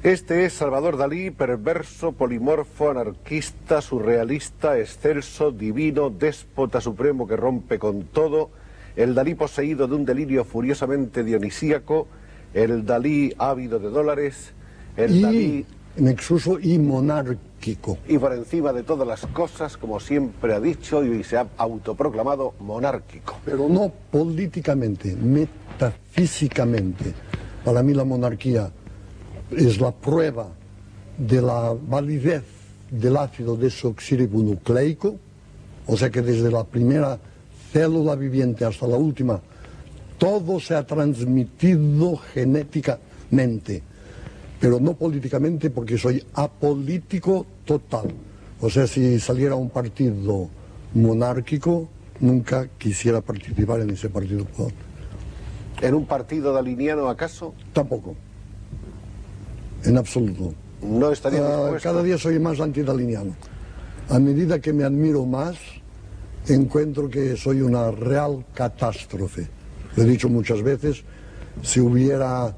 Este es Salvador Dalí, perverso, polimorfo, anarquista, surrealista, excelso, divino, déspota supremo que rompe con todo, el Dalí poseído de un delirio furiosamente dionisíaco, el Dalí ávido de dólares, el Dalí nexuso y monárquico. Y por encima de todas las cosas, como siempre ha dicho y se ha autoproclamado, monárquico. Pero no políticamente, metafísicamente. Para mí la monarquía es la prueba de la validez del ácido desoxirribonucleico, o sea que desde la primera célula viviente hasta la última, todo se ha transmitido genéticamente, pero no políticamente, porque soy apolítico total. O sea, si saliera un partido monárquico, nunca quisiera participar en ese partido. ¿En un partido daliniano acaso? Tampoco. En absoluto. ¿No estaría dispuesto? Cada día soy más antidaliniano. A medida que me admiro más, encuentro que soy una real catástrofe. Lo he dicho muchas veces, si hubiera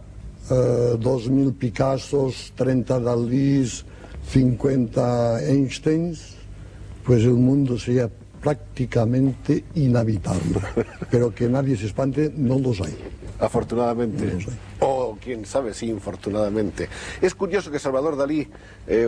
2000 Picassos, 30 Dalís, 50 Einsteins, pues el mundo sería prácticamente inhabitable. Pero que nadie se espante, no los hay. Afortunadamente. No los hay. O quién sabe si infortunadamente. Es curioso que Salvador Dalí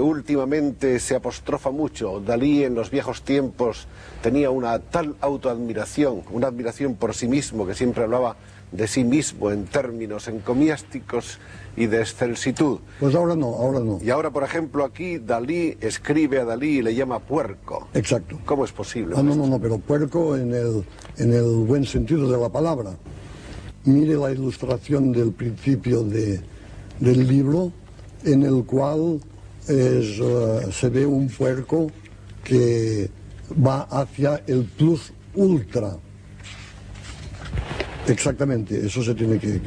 últimamente se apostrofa mucho. Dalí en los viejos tiempos tenía una tal autoadmiración, una admiración por sí mismo, que siempre hablaba de sí mismo en términos encomiásticos y de excelsitud. Pues ahora no, ahora no. Y ahora, por ejemplo, aquí Dalí escribe a Dalí y le llama puerco. Exacto. ¿Cómo es posible? No, pero puerco en el buen sentido de la palabra. Mire la ilustración del principio del libro, en el cual se ve un puerco que va hacia el plus ultra. Exactamente, eso se tiene que...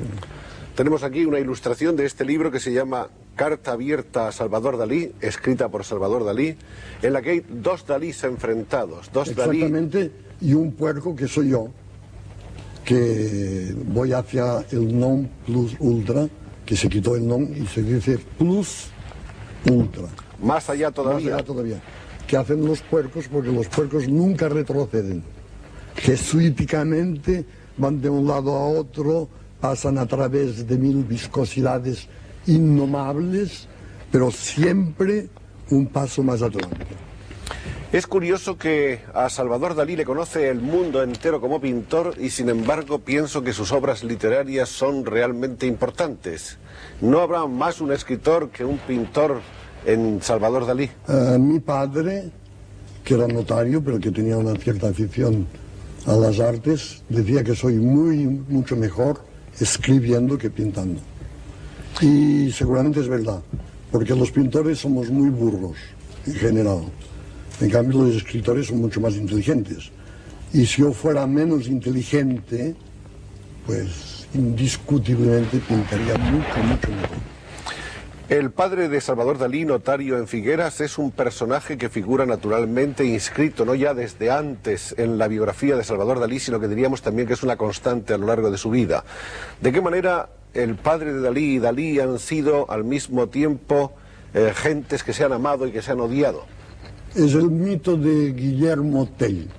Tenemos aquí una ilustración de este libro que se llama Carta abierta a Salvador Dalí, escrita por Salvador Dalí, en la que hay dos Dalís enfrentados. Exactamente, y un puerco que soy yo, que voy hacia el non plus ultra, que se quitó el non y se dice plus ultra. Más allá todavía. Más allá todavía. ¿Qué hacen los puercos? Porque los puercos nunca retroceden. Jesuíticamente van de un lado a otro, pasan a través de 1000 viscosidades innomables, pero siempre un paso más adelante. Es curioso que a Salvador Dalí le conoce el mundo entero como pintor y sin embargo pienso que sus obras literarias son realmente importantes. ¿No habrá más un escritor que un pintor en Salvador Dalí? Mi padre, que era notario pero que tenía una cierta afición a las artes, decía que soy mucho mejor escribiendo que pintando. Y seguramente es verdad, porque los pintores somos muy burros en general. En cambio, los escritores son mucho más inteligentes. Y si yo fuera menos inteligente, pues indiscutiblemente pintaría mucho mejor. El padre de Salvador Dalí, notario en Figueras, es un personaje que figura naturalmente inscrito, no ya desde antes en la biografía de Salvador Dalí, sino que diríamos también que es una constante a lo largo de su vida. ¿De qué manera el padre de Dalí y Dalí han sido al mismo tiempo gentes que se han amado y que se han odiado? Es el mito de Guillermo Tell.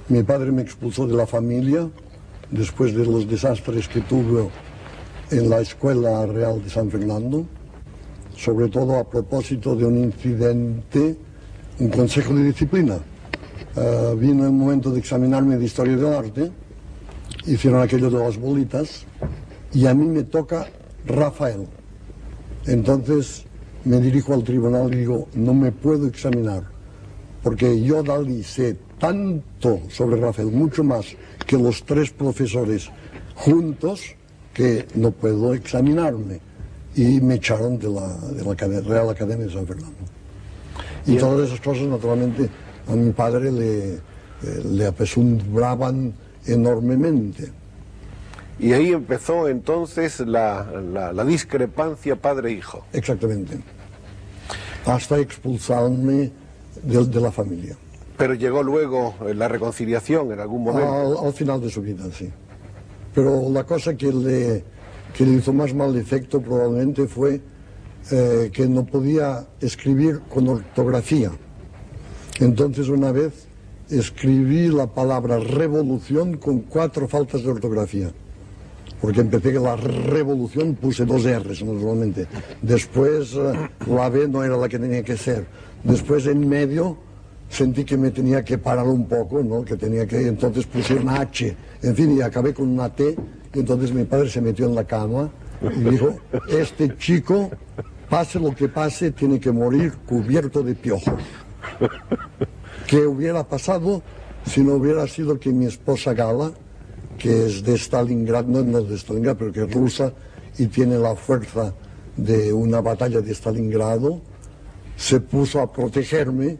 Mi padre me expulsó de la familia después de los desastres que tuve en la Escuela Real de San Fernando, sobre todo a propósito de un incidente, un consejo de disciplina. Vino el momento de examinarme de Historia del Arte, hicieron aquello de las bolitas, y a mí me toca Rafael. Entonces me dirijo al tribunal y digo, no me puedo examinar, porque yo, Dalí, sé tanto sobre Rafael, mucho más que los 3 profesores juntos, que no puedo examinarme. Y me echaron de la Real Academia de San Fernando. Y todas esas cosas, naturalmente, a mi padre le apesumbraban enormemente. Y ahí empezó entonces la discrepancia padre-hijo. Exactamente. Hasta expulsarme de la familia. Pero llegó luego la reconciliación en algún momento. Al final de su vida, sí. Pero la cosa que le hizo más mal efecto probablemente fue que no podía escribir con ortografía. Entonces una vez escribí la palabra revolución con 4 faltas de ortografía. Porque empecé que la revolución puse 2 R's normalmente. Después la B no era la que tenía que ser. Después en medio sentí que me tenía que parar un poco, ¿no? Que tenía que, entonces puse una H. En fin, y acabé con una T. Y entonces mi padre se metió en la cama y dijo, este chico, pase lo que pase, tiene que morir cubierto de piojos. ¿Qué hubiera pasado si no hubiera sido que mi esposa Gala, que es de Stalingrad, no de Stalingrad, pero que es rusa y tiene la fuerza de una batalla de Stalingrado, se puso a protegerme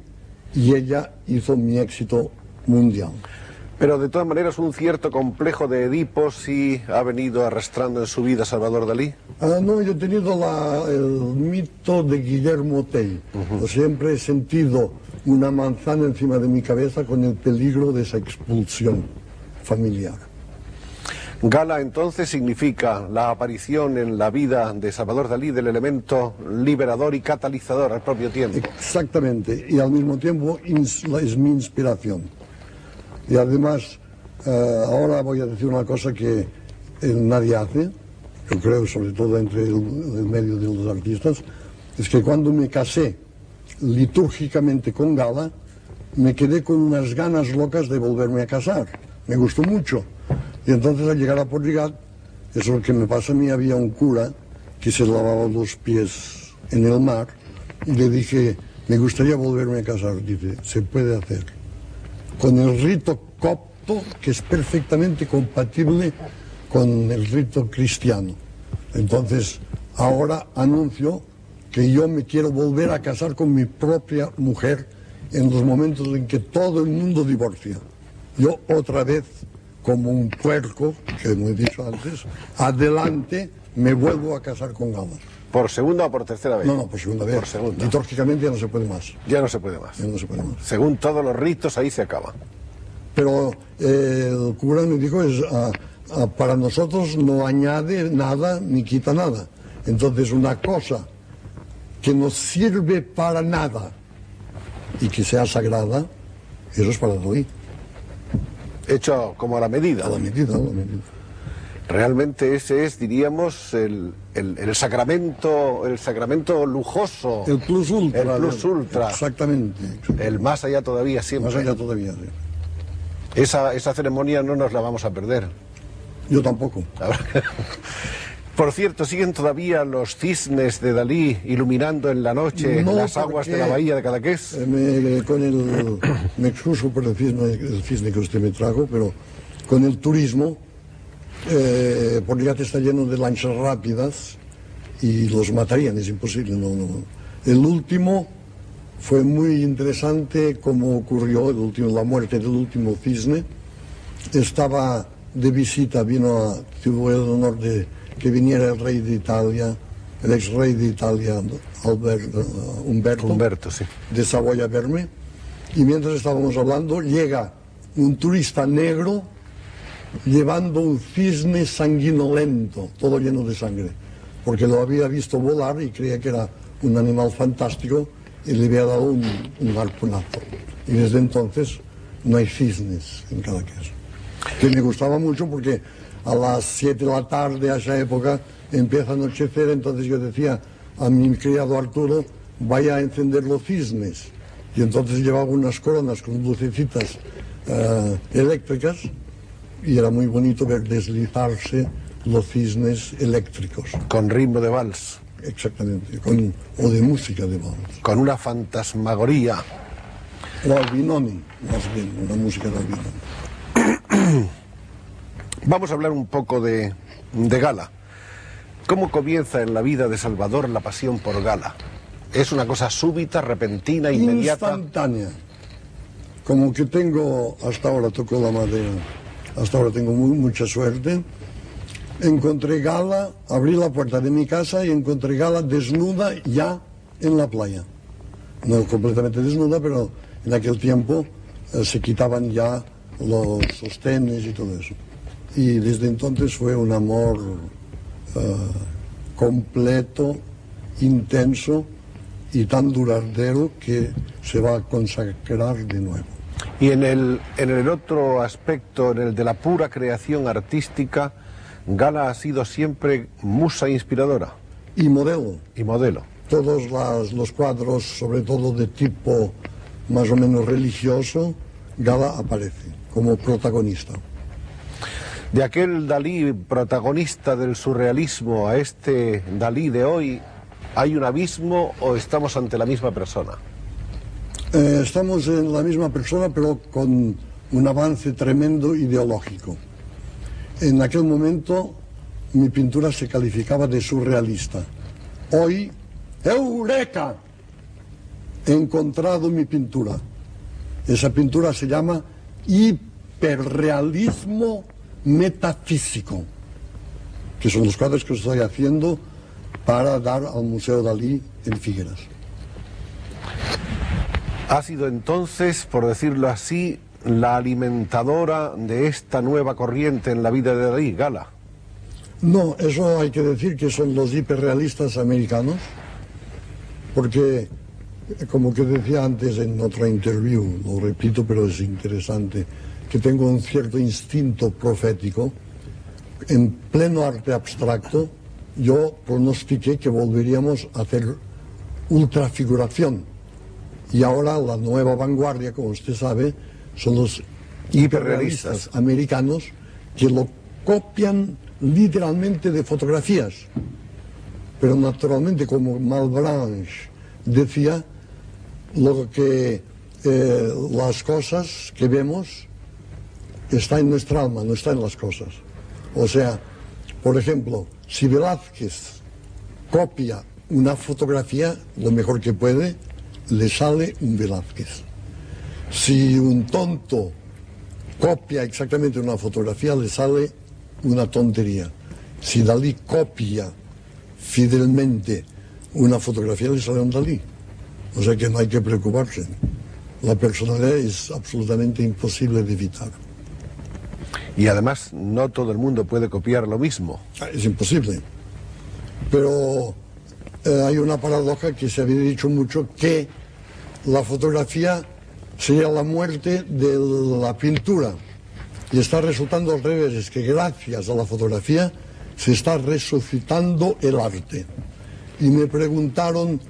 y ella hizo mi éxito mundial. Pero de todas maneras un cierto complejo de Edipo sí ha venido arrastrando en su vida Salvador Dalí. No, yo he tenido el mito de Guillermo Tell. Siempre he sentido una manzana encima de mi cabeza con el peligro de esa expulsión familiar. Gala entonces significa la aparición en la vida de Salvador Dalí del elemento liberador y catalizador al propio tiempo. Exactamente, y al mismo tiempo es mi inspiración. Y además, ahora voy a decir una cosa que nadie hace, yo creo sobre todo entre el medio de los artistas, es que cuando me casé litúrgicamente con Gala, me quedé con unas ganas locas de volverme a casar. Me gustó mucho. Y entonces al llegar a Porligat, eso es lo que me pasa a mí, había un cura que se lavaba los pies en el mar y le dije, me gustaría volverme a casar. Dice, se puede hacer. Con el rito copto, que es perfectamente compatible con el rito cristiano. Entonces, ahora anuncio que yo me quiero volver a casar con mi propia mujer en los momentos en que todo el mundo divorcia. Yo otra vez, como un puerco, que hemos dicho antes, adelante me vuelvo a casar con Gala. ¿Por segunda o por tercera vez? No, por segunda vez. Por segunda. Litúrgicamente ya no se puede más. Ya no se puede más. Ya no se puede más. Según todos los ritos, ahí se acaba. Pero el cura me dijo, para nosotros no añade nada ni quita nada. Entonces una cosa que no sirve para nada y que sea sagrada, eso es para Dalí. Hecho como a la medida. A la medida, a la medida. Realmente ese es, diríamos, el sacramento lujoso. El plus ultra. El plus ultra. Exactamente. El más allá todavía siempre. Más allá todavía, sí. Esa ceremonia no nos la vamos a perder. Yo tampoco. Por cierto, ¿siguen todavía los cisnes de Dalí iluminando en la noche las aguas de la bahía de Cadaqués? Me excuso por el cisne que usted me trajo, pero con el turismo, Porligat está lleno de lanchas rápidas y los matarían, es imposible. No. El último fue muy interesante como ocurrió, la muerte del último cisne. Estaba de visita, tuvo el honor de que viniera el rey de Italia, el ex rey de Italia, Humberto sí. De Saboya a verme, y mientras estábamos hablando llega un turista negro llevando un cisne sanguinolento, todo lleno de sangre, porque lo había visto volar y creía que era un animal fantástico y le había dado un harpunazo. Y desde entonces no hay cisnes en Cadaqués, que me gustaba mucho porque a las 7 de la tarde, a esa época, empieza a anochecer, entonces yo decía a mi criado Arturo, vaya a encender los cisnes. Y entonces llevaba unas coronas con lucecitas eléctricas y era muy bonito ver deslizarse los cisnes eléctricos. Con ritmo de vals. Exactamente, o de música de vals. Con una fantasmagoría. O albinoni, más bien, una música de albinoni. Vamos a hablar un poco de Gala. ¿Cómo comienza en la vida de Salvador la pasión por Gala? ¿Es una cosa súbita, repentina, inmediata? Instantánea. Como que hasta ahora toco la madera, hasta ahora tengo mucha suerte. Encontré Gala, abrí la puerta de mi casa y encontré Gala desnuda ya en la playa. No completamente desnuda, pero en aquel tiempo se quitaban ya los sostenes y todo eso. Y desde entonces fue un amor completo intenso y tan duradero que se va a consagrar de nuevo. Y en el otro aspecto, en el de la pura creación artística, Gala ha sido siempre musa inspiradora. Y modelo. Y modelo. Todos los cuadros, sobre todo de tipo más o menos religioso, Gala aparece como protagonista. De aquel Dalí protagonista del surrealismo a este Dalí de hoy, ¿hay un abismo o estamos ante la misma persona? Estamos en la misma persona, pero con un avance tremendo ideológico. En aquel momento mi pintura se calificaba de surrealista. Hoy, ¡eureka! He encontrado mi pintura. Esa pintura se llama hiperrealismo metafísico, que son los cuadros que estoy haciendo para dar al Museo Dalí en Figueras. Ha sido entonces, por decirlo así, la alimentadora de esta nueva corriente en la vida de Dalí, Gala. No, eso hay que decir que son los hiperrealistas americanos, porque, como que decía antes en otra interview, lo repito, pero es interesante, que tengo un cierto instinto profético. En pleno arte abstracto, yo pronostiqué que volveríamos a hacer ultrafiguración. Y ahora la nueva vanguardia, como usted sabe, son los hiperrealistas americanos que lo copian literalmente de fotografías. Pero naturalmente, como Malebranche decía, las cosas que vemos está en nuestra alma, no está en las cosas. O sea, por ejemplo, si Velázquez copia una fotografía, lo mejor que puede, le sale un Velázquez. Si un tonto copia exactamente una fotografía, le sale una tontería. Si Dalí copia fidelmente una fotografía, le sale un Dalí. O sea que no hay que preocuparse. La personalidad es absolutamente imposible de evitar. Y además no todo el mundo puede copiar lo mismo. Es imposible. Pero hay una paradoja que se había dicho mucho, que la fotografía sería la muerte de la pintura. Y está resultando al revés, es que gracias a la fotografía se está resucitando el arte. Y me preguntaron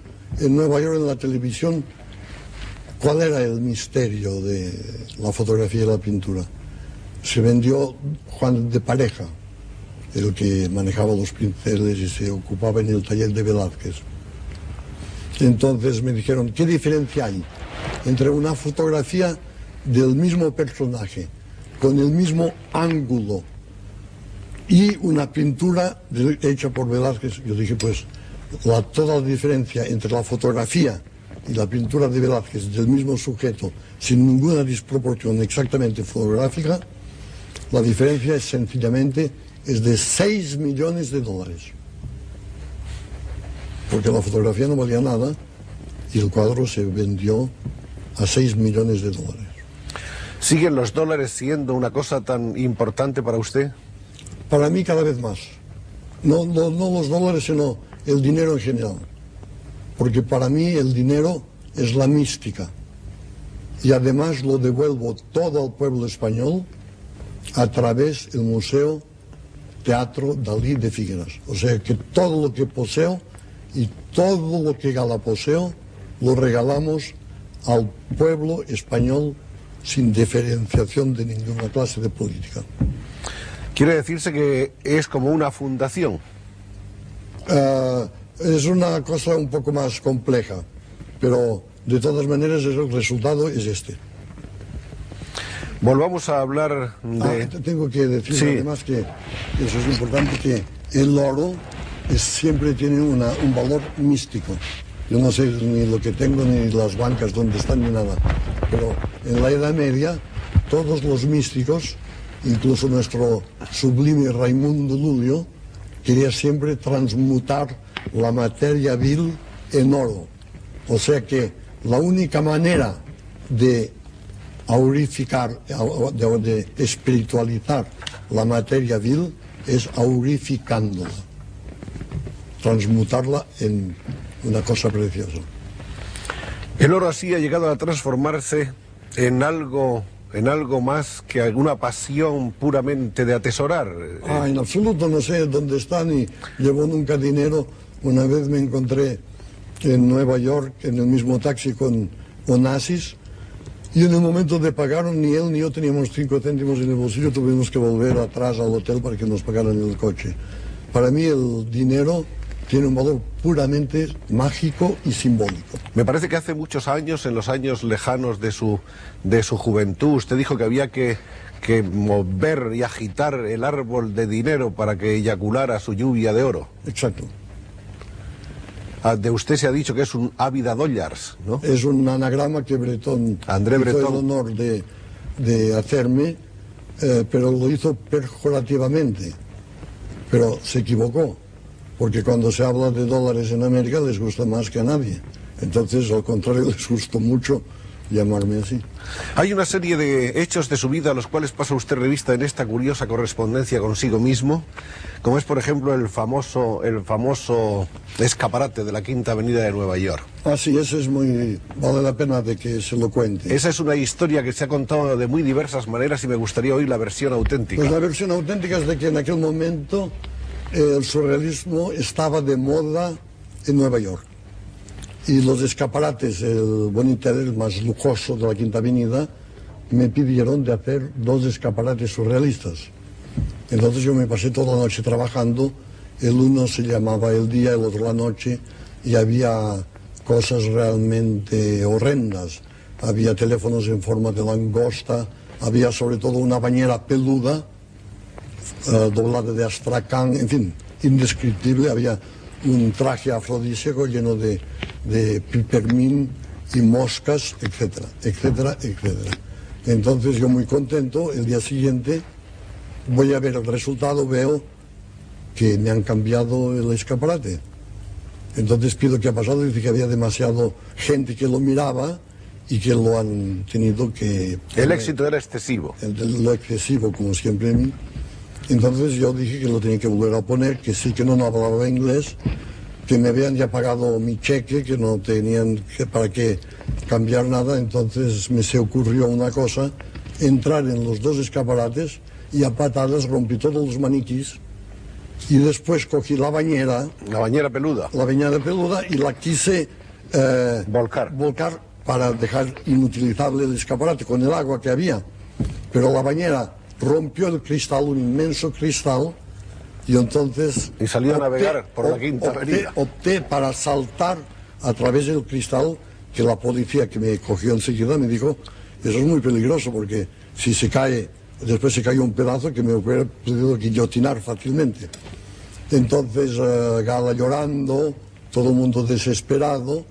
en Nueva York en la televisión cuál era el misterio de la fotografía y la pintura. Se vendió Juan de Pareja, el que manejaba los pinceles y se ocupaba en el taller de Velázquez. Entonces me dijeron, ¿qué diferencia hay entre una fotografía del mismo personaje, con el mismo ángulo, y una pintura hecha por Velázquez? Yo dije, pues toda la diferencia entre la fotografía y la pintura de Velázquez del mismo sujeto, sin ninguna desproporción exactamente fotográfica, la diferencia es sencillamente de $6 millones. Porque la fotografía no valía nada y el cuadro se vendió a $6 millones. ¿Siguen los dólares siendo una cosa tan importante para usted? Para mí cada vez más. No los dólares, sino el dinero en general. Porque para mí el dinero es la mística. Y además lo devuelvo todo al pueblo español a través del Museo Teatro Dalí de Figueras. O sea que todo lo que poseo y todo lo que Gala poseo lo regalamos al pueblo español sin diferenciación de ninguna clase de política. ¿Quiere decirse que es como una fundación? Es una cosa un poco más compleja, pero de todas maneras el resultado es este. Volvamos a hablar de... Tengo que decir, sí, además que eso es importante, que el oro siempre tiene un valor místico. Yo no sé ni lo que tengo, ni las bancas donde están, ni nada. Pero en la Edad Media, todos los místicos, incluso nuestro sublime Raimundo Lulio, quería siempre transmutar la materia vil en oro. O sea que la única manera de aurificar, de espiritualizar la materia vil es aurificándola. transmutarla en una cosa preciosa. El oro así ha llegado a transformarse en algo más que alguna pasión puramente de atesorar. En absoluto no sé dónde está ni llevo nunca dinero. Una vez me encontré en Nueva York en el mismo taxi con Onassis y en el momento de pagar ni él ni yo teníamos 5 céntimos en el bolsillo, tuvimos que volver atrás al hotel para que nos pagaran el coche. Para mí el dinero tiene un valor puramente mágico y simbólico. Me parece que hace muchos años, en los años lejanos de su juventud, usted dijo que había que mover y agitar el árbol de dinero para que eyaculara su lluvia de oro. Exacto. De usted se ha dicho que es un ávida dollars, ¿no? Es un anagrama que Bretón André hizo Breton el honor de hacerme, pero lo hizo pejorativamente. Pero se equivocó, porque cuando se habla de dólares en América les gusta más que a nadie. Entonces, al contrario, les gustó mucho llamarme así. Hay una serie de hechos de su vida a los cuales pasa usted revista en esta curiosa correspondencia consigo mismo, como es, por ejemplo, el famoso escaparate de la Quinta Avenida de Nueva York. Sí, ese es vale la pena de que se lo cuente. Esa es una historia que se ha contado de muy diversas maneras y me gustaría oír la versión auténtica. Pues la versión auténtica es de que en aquel momento el surrealismo estaba de moda en Nueva York. Y los escaparates, el Bonita, el más lujoso de la Quinta Avenida, me pidieron de hacer 2 escaparates surrealistas. Entonces yo me pasé toda la noche trabajando, el uno se llamaba El Día, el otro La Noche, y había cosas realmente horrendas. Había teléfonos en forma de langosta, había sobre todo una bañera peluda, doblada de astracán, en fin, indescriptible. Había un traje afrodisíaco lleno de pipermín y moscas, etcétera, etcétera, etcétera. Entonces yo muy contento, el día siguiente voy a ver el resultado, veo que me han cambiado el escaparate. Entonces pido qué ha pasado, dice que había demasiado gente que lo miraba y que lo han tenido que... El éxito era excesivo. Lo excesivo, como siempre en mí. Entonces yo dije que lo tenía que volver a poner, que sí, que no hablaba inglés, que me habían ya pagado mi cheque, que no tenían para qué cambiar nada. Entonces me se ocurrió una cosa, entrar en los 2 escaparates y a patadas rompí todos los maniquís y después cogí la bañera. La bañera peluda. La bañera peluda y la quise volcar para dejar inutilizable el escaparate con el agua que había. Pero la bañera rompió el cristal, un inmenso cristal, y entonces... Y salió a navegar por la Quinta Avenida. Opté para saltar a través del cristal, que la policía que me cogió enseguida me dijo, eso es muy peligroso porque si se cae, después se cae un pedazo que me hubiera podido guillotinar fácilmente. Entonces Gala llorando, todo el mundo desesperado,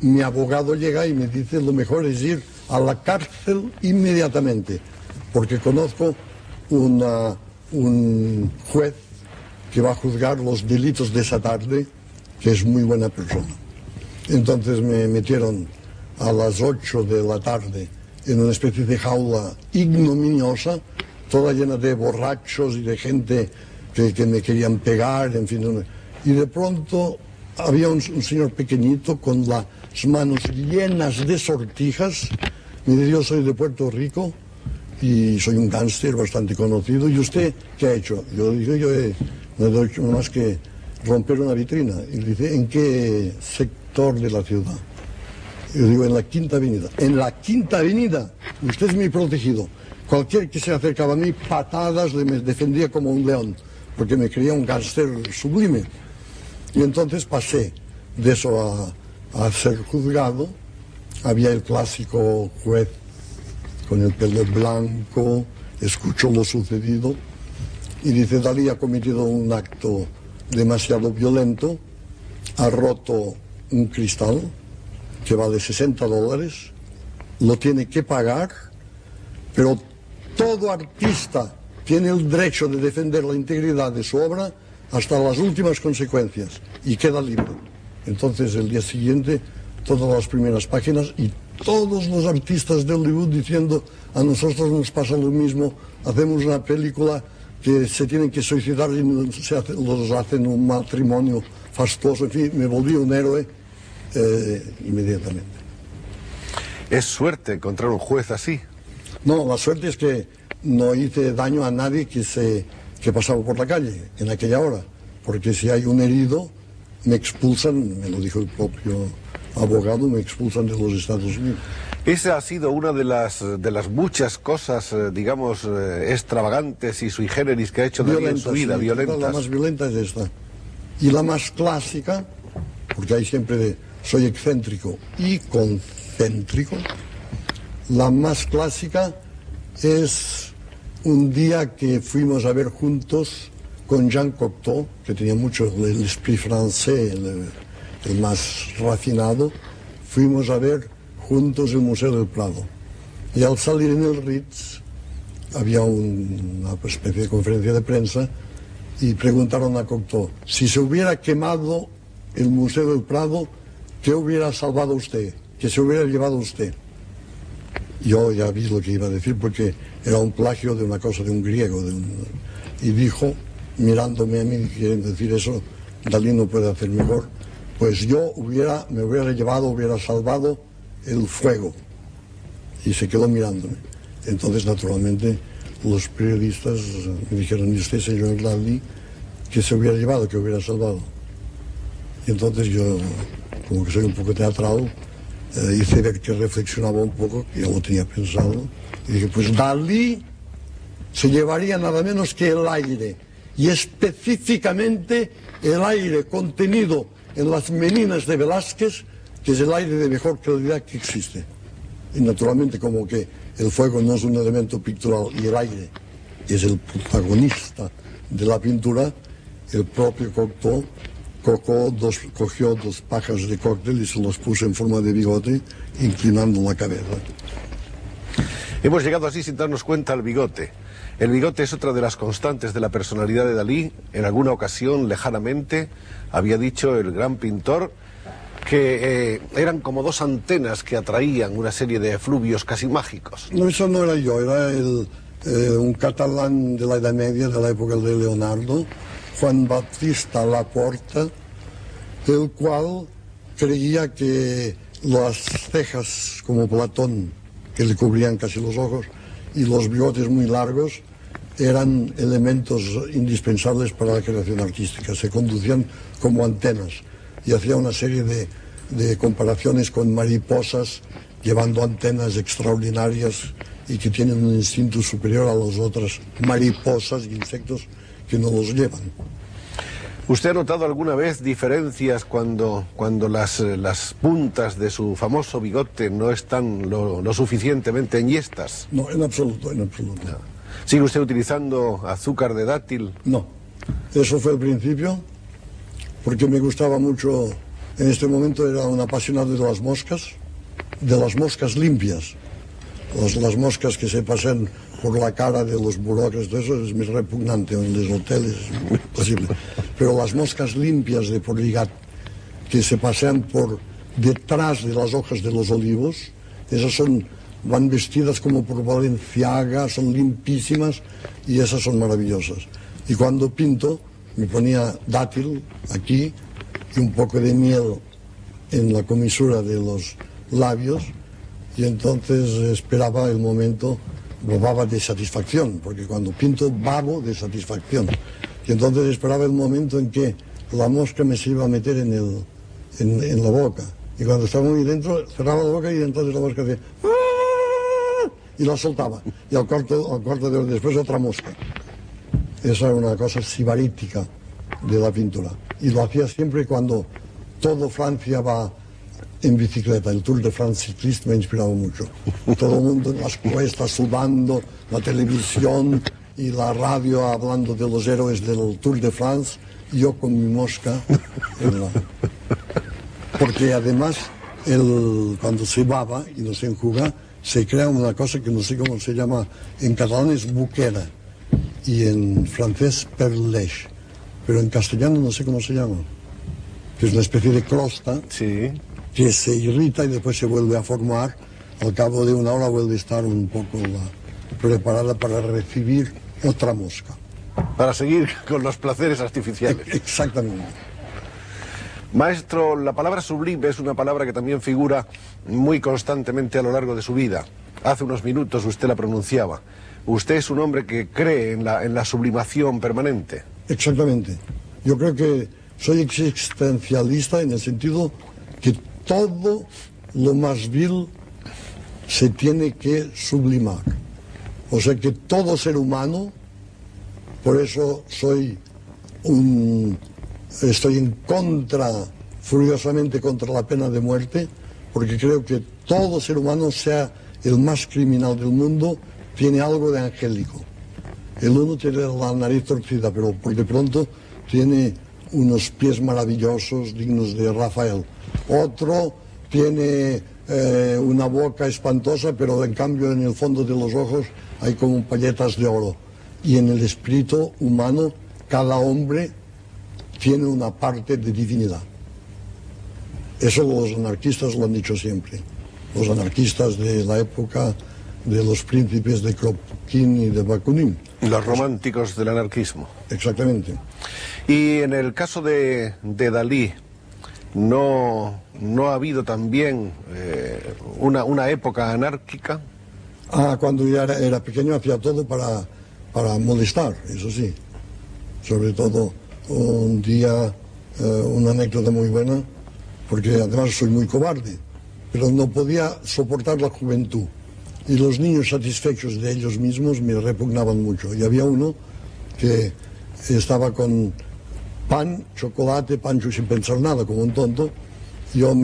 mi abogado llega y me dice lo mejor es ir a la cárcel inmediatamente, porque conozco un juez que va a juzgar los delitos de esa tarde, que es muy buena persona. Entonces me metieron a las 8 de la tarde en una especie de jaula ignominiosa, toda llena de borrachos y de gente que me querían pegar, en fin. Y de pronto había un señor pequeñito con las manos llenas de sortijas. Me dice, yo soy de Puerto Rico y soy un gángster bastante conocido. ¿Y usted qué ha hecho? Yo dije, no he hecho más que romper una vitrina. Y dice, ¿en qué sector de la ciudad? Yo digo, en la Quinta Avenida. En la Quinta Avenida, usted es mi protegido. Cualquier que se acercaba a mí, patadas, me defendía como un león, porque me creía un gángster sublime. Y entonces pasé de eso a ser juzgado. Había el clásico juez con el pelo blanco, escuchó lo sucedido y dice, Dalí ha cometido un acto demasiado violento, ha roto un cristal que vale $60, lo tiene que pagar, pero todo artista tiene el derecho de defender la integridad de su obra hasta las últimas consecuencias y queda libre. Entonces el día siguiente todas las primeras páginas y todos los artistas de Hollywood diciendo, a nosotros nos pasa lo mismo, hacemos una película que se tienen que suicidar y los hacen un matrimonio fastuoso, en fin, me volví un héroe inmediatamente. Es suerte encontrar un juez así. No, la suerte es que no hice daño a nadie que pasaba por la calle en aquella hora, porque si hay un herido, me expulsan, me lo dijo el propio abogado, me expulsan de los Estados Unidos. Esa ha sido una de las muchas cosas, digamos, extravagantes y sui generis que ha hecho Dalí en su vida, sí, violentas. La más violenta es esta. Y la más clásica, porque hay siempre soy excéntrico y concéntrico, la más clásica es un día que fuimos a ver juntos con Jean Cocteau, que tenía mucho el esprit francés, el más refinado, fuimos a ver juntos el Museo del Prado. Y al salir en el Ritz había una especie de conferencia de prensa y preguntaron a Cocteau, si se hubiera quemado el Museo del Prado, ¿qué hubiera salvado usted? ¿Qué se hubiera llevado usted? Yo ya vi lo que iba a decir porque era un plagio de una cosa de un griego. Y dijo, mirándome a mí, quieren decir eso, Dalí no puede hacer mejor, pues yo me hubiera salvado el fuego. Y se quedó mirándome. Entonces, naturalmente, los periodistas me dijeron, ¿y usted, señor Dalí, qué se hubiera llevado, qué hubiera salvado? Y entonces yo, como que soy un poco teatral, hice ver que reflexionaba un poco, que ya lo tenía pensado, y dije, pues Dalí se llevaría nada menos que el aire, y específicamente el aire contenido en las Meninas de Velázquez, que es el aire de mejor calidad que existe. Y naturalmente, como que el fuego no es un elemento pictural y el aire es el protagonista de la pintura, el propio Cocteau cogió dos pajas de cóctel y se los puso en forma de bigote, inclinando la cabeza. Hemos llegado así sin darnos cuenta al bigote. El bigote es otra de las constantes de la personalidad de Dalí. En alguna ocasión, lejanamente, había dicho el gran pintor que eran como dos antenas que atraían una serie de efluvios casi mágicos. No, eso no era yo, era un catalán de la Edad Media, de la época de Leonardo, Juan Baptista Laporta, el cual creía que las cejas, como Platón, que le cubrían casi los ojos, y los bigotes muy largos, eran elementos indispensables para la creación artística. Se conducían como antenas y hacía una serie de comparaciones con mariposas llevando antenas extraordinarias y que tienen un instinto superior a las otras mariposas e insectos que no los llevan. ¿Usted ha notado alguna vez diferencias cuando las puntas de su famoso bigote no están lo suficientemente enhiestas? No, en absoluto, en absoluto. No. ¿Sigue usted utilizando azúcar de dátil? No, eso fue el principio, porque me gustaba mucho, en este momento era un apasionado de las moscas limpias. Las moscas que se pasan por la cara de los burócratas, todo eso es muy repugnante, en los hoteles es muy posible. Pero las moscas limpias de Porligat, que se pasean por detrás de las hojas de los olivos, esas van vestidas como por Valenciaga, son limpísimas y esas son maravillosas. Y cuando pinto, me ponía dátil aquí y un poco de miel en la comisura de los labios, y entonces esperaba el momento, bababa de satisfacción, porque cuando pinto babo de satisfacción. Y entonces esperaba el momento en que la mosca me se iba a meter en la boca. Y cuando estaba muy dentro, cerraba la boca y entonces la mosca hacía ¡ah! Y la soltaba. Y al cuarto de hora después otra mosca. Esa era una cosa sibarítica de la pintura. Y lo hacía siempre cuando todo Francia va en bicicleta. El Tour de France ciclista me ha inspirado mucho. Todo el mundo en las cuestas sudando, la televisión y la radio hablando de los héroes del Tour de France, y yo con mi mosca. Porque además, cuando se baba y no se enjuga, se crea una cosa que no sé cómo se llama, en catalán es buquera y en francés perlèche, pero en castellano no sé cómo se llama, que es una especie de crosta. Sí. Que se irrita y después se vuelve a formar. Al cabo de una hora vuelve a estar un poco preparada para recibir otra mosca. Para seguir con los placeres artificiales. Exactamente. Maestro, la palabra sublime es una palabra que también figura muy constantemente a lo largo de su vida. Hace unos minutos usted la pronunciaba. Usted es un hombre que cree en la sublimación permanente. Exactamente. Yo creo que soy existencialista en el sentido que todo lo más vil se tiene que sublimar. O sea que todo ser humano, por eso estoy en contra, furiosamente contra la pena de muerte, porque creo que todo ser humano, sea el más criminal del mundo, tiene algo de angélico. El uno tiene la nariz torcida, pero por de pronto tiene unos pies maravillosos, dignos de Rafael. Otro tiene una boca espantosa, pero en cambio en el fondo de los ojos hay como palletas de oro. Y en el espíritu humano, cada hombre tiene una parte de divinidad. Eso los anarquistas lo han dicho siempre. Los anarquistas de la época de los príncipes de Kropotkin y de Bakunin. Los románticos del anarquismo. Exactamente. Y en el caso de Dalí, ¿no ha habido también una época anárquica? Cuando ya era pequeño hacía todo para molestar, eso sí. Sobre todo un día, una anécdota muy buena, porque además soy muy cobarde, pero no podía soportar la juventud. Y los niños satisfechos de ellos mismos me repugnaban mucho. Y había uno que estaba con pan, chocolate, pancho sin pensar nada, como un tonto. Yo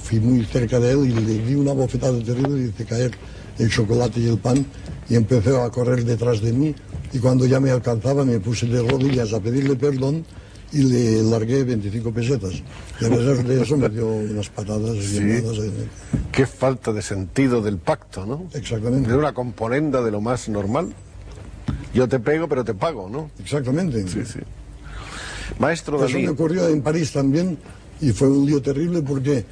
fui muy cerca de él y le di una bofetada terrible y hice caer el chocolate y el pan y empezó a correr detrás de mí, y cuando ya me alcanzaba me puse de rodillas a pedirle perdón y le largué 25 pesetas. Y a pesar de eso me dio unas patadas. Sí. Qué falta de sentido del pacto, ¿no? Exactamente. De una componenda de lo más normal. Yo te pego, pero te pago, ¿no? Exactamente. Sí, sí. Maestro Dalí. Eso me ocurrió en París también, y fue un lío terrible porque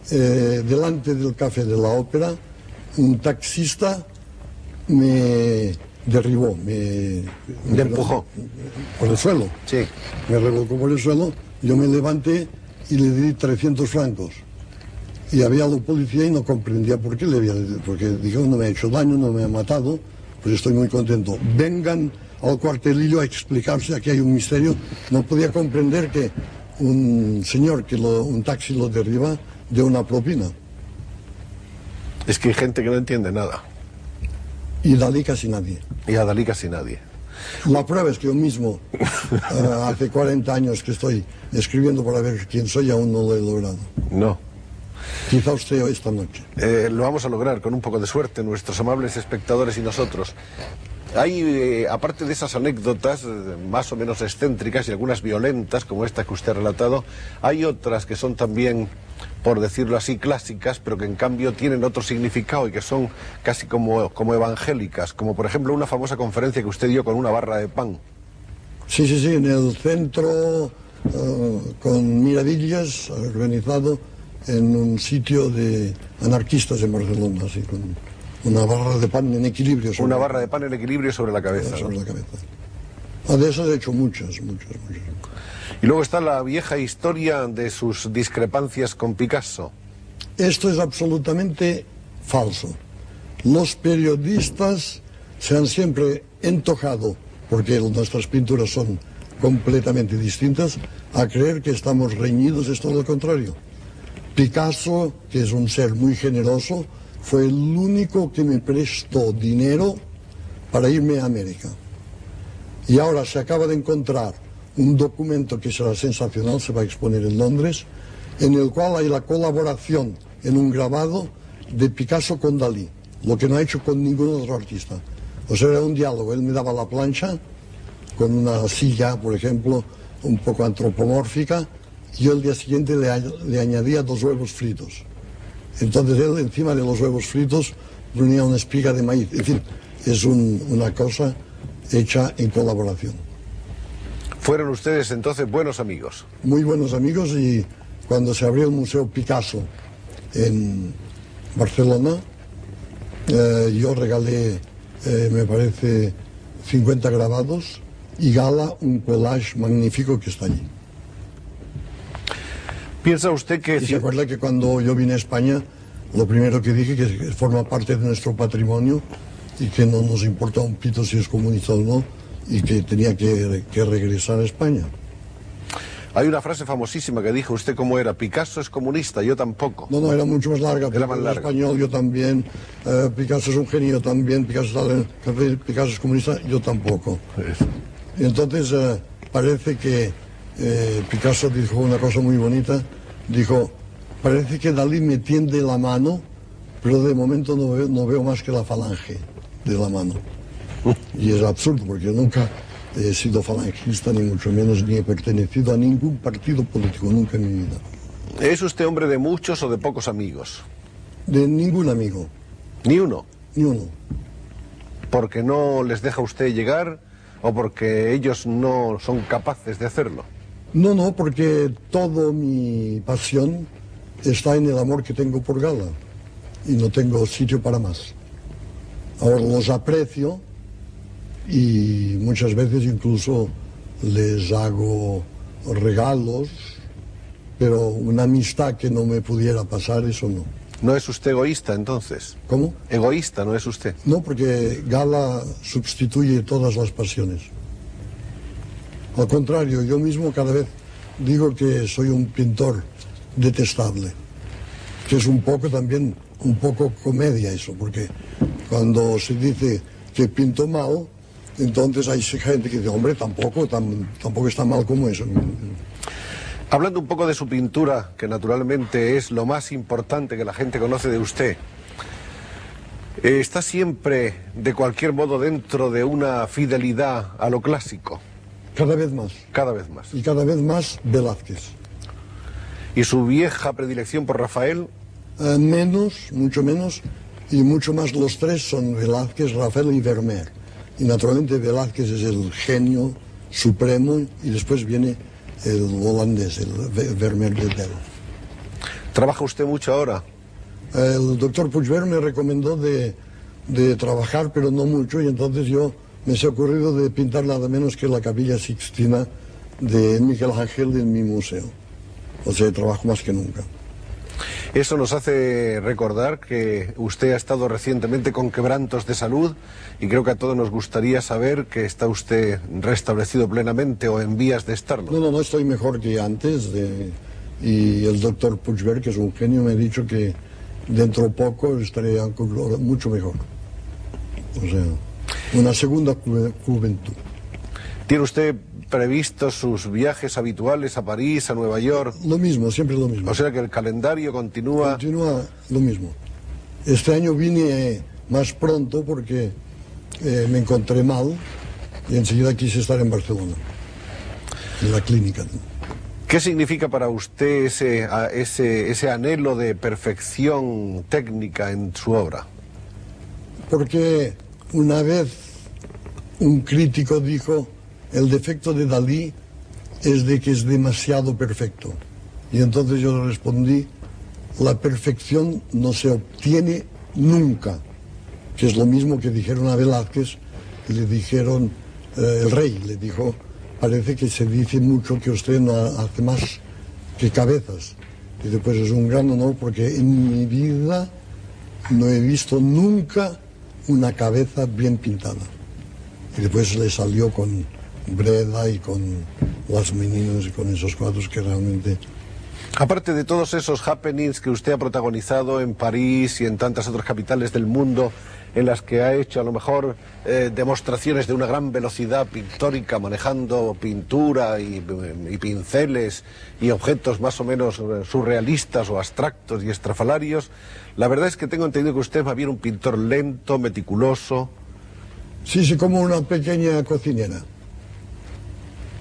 delante del café de la ópera un taxista me derribó, me empujó por el suelo. Sí. Me revolcó por el suelo, yo me levanté y le di 300 francos. Y había la policía y no comprendía por qué le había, porque dijo, no me ha hecho daño, no me ha matado, pues estoy muy contento. Vengan al cuartelillo a explicarse, aquí hay un misterio. No podía comprender que un señor un taxi lo derriba de una propina. Es que hay gente que no entiende nada. Y Dalí casi nadie. Y a Dalí casi nadie. La prueba es que yo mismo, hace 40 años que estoy escribiendo para ver quién soy, aún no lo he logrado. No. Quizá usted esta noche. Lo vamos a lograr con un poco de suerte, nuestros amables espectadores y nosotros. Hay, aparte de esas anécdotas más o menos excéntricas y algunas violentas, como esta que usted ha relatado, hay otras que son también, por decirlo así, clásicas, pero que en cambio tienen otro significado y que son casi como evangélicas, como por ejemplo una famosa conferencia que usted dio con una barra de pan. Sí, en el centro, con Miravillas, organizado en un sitio de anarquistas en Barcelona, así, con una barra de pan en equilibrio. Una barra de pan en equilibrio sobre la cabeza. Sobre la cabeza. De esas he hecho muchas. Y luego está la vieja historia de sus discrepancias con Picasso. Esto es absolutamente falso. Los periodistas se han siempre entojado, porque nuestras pinturas son completamente distintas, a creer que estamos reñidos. Es todo lo contrario. Picasso, que es un ser muy generoso, fue el único que me prestó dinero para irme a América. Y ahora se acaba de encontrar un documento que será sensacional, se va a exponer en Londres, en el cual hay la colaboración en un grabado de Picasso con Dalí, lo que no ha hecho con ningún otro artista. O sea, era un diálogo, él me daba la plancha, con una silla, por ejemplo, un poco antropomórfica, y yo el día siguiente le añadía 2 huevos fritos. Entonces él, encima de los huevos fritos, ponía una espiga de maíz. En fin, es una cosa hecha en colaboración. ¿Fueron ustedes entonces buenos amigos? Muy buenos amigos, y cuando se abrió el Museo Picasso en Barcelona, yo regalé, me parece, 50 grabados y Gala un collage magnífico que está allí. ¿Piensa usted que... Y se acuerda que cuando yo vine a España, lo primero que dije que forma parte de nuestro patrimonio y que no nos importa un pito si es comunista o no, y que tenía que regresar a España. Hay una frase famosísima que dijo usted, ¿cómo era? Picasso es comunista, yo tampoco. No, era mucho más larga. Era más larga. Español, yo también. Picasso es un genio también. Picasso es comunista, yo tampoco. Y entonces parece que Picasso dijo una cosa muy bonita. Dijo, parece que Dalí me tiende la mano, pero de momento no veo más que la falange de la mano. Y es absurdo, porque yo nunca he sido falangista, ni mucho menos, ni he pertenecido a ningún partido político, nunca en mi vida. ¿Es usted hombre de muchos o de pocos amigos? De ningún amigo. ¿Ni uno? Ni uno. ¿Porque no les deja usted llegar o porque ellos no son capaces de hacerlo? No, porque toda mi pasión está en el amor que tengo por Gala y no tengo sitio para más. Ahora los aprecio y muchas veces incluso les hago regalos, pero una amistad que no me pudiera pasar, eso no. ¿No es usted egoísta entonces? ¿Cómo? Egoísta, ¿no es usted? No, porque Gala sustituye todas las pasiones. Al contrario, yo mismo cada vez digo que soy un pintor detestable, que es un poco también, un poco comedia eso, porque cuando se dice que pinto mal, entonces hay gente que dice, hombre, tampoco está mal como eso. Hablando un poco de su pintura, que naturalmente es lo más importante que la gente conoce de usted, ¿está siempre, de cualquier modo, dentro de una fidelidad a lo clásico? Cada vez más. Cada vez más. Y cada vez más Velázquez. ¿Y su vieja predilección por Rafael? Menos, mucho menos, y mucho más los tres son Velázquez, Rafael y Vermeer. Y naturalmente Velázquez es el genio supremo y después viene el holandés, el Vermeer de Del. ¿Trabaja usted mucho ahora? El doctor Puigvert me recomendó de trabajar, pero no mucho, y entonces yo me se ha ocurrido de pintar nada menos que la Capilla Sixtina de Miguel Ángel en mi museo. O sea, trabajo más que nunca. Eso nos hace recordar que usted ha estado recientemente con quebrantos de salud y creo que a todos nos gustaría saber que está usted restablecido plenamente o en vías de estarlo. No, estoy mejor que antes y el doctor Puigvert, que es un genio, me ha dicho que dentro de poco estaré mucho mejor. O sea, una segunda juventud. ¿Tiene usted previstos sus viajes habituales a París, a Nueva York? Lo mismo, siempre lo mismo. O sea que el calendario continúa... Continúa lo mismo. Este año vine más pronto porque me encontré mal y enseguida quise estar en Barcelona, en la clínica. ¿Qué significa para usted ese anhelo de perfección técnica en su obra? Porque una vez un crítico dijo, el defecto de Dalí es de que es demasiado perfecto. Y entonces yo le respondí, la perfección no se obtiene nunca, que es lo mismo que dijeron a Velázquez, que le dijeron, el rey le dijo, parece que se dice mucho que usted no hace más que cabezas. Y después es un gran honor porque en mi vida no he visto nunca una cabeza bien pintada. Y después le salió con Breda y con Las Meninas y con esos cuadros que realmente... Aparte de todos esos happenings que usted ha protagonizado en París y en tantas otras capitales del mundo, en las que ha hecho a lo mejor demostraciones de una gran velocidad pictórica, manejando pintura y pinceles y objetos más o menos surrealistas o abstractos y estrafalarios, la verdad es que tengo entendido que usted es más bien un pintor lento, meticuloso. Sí, como una pequeña cocinera.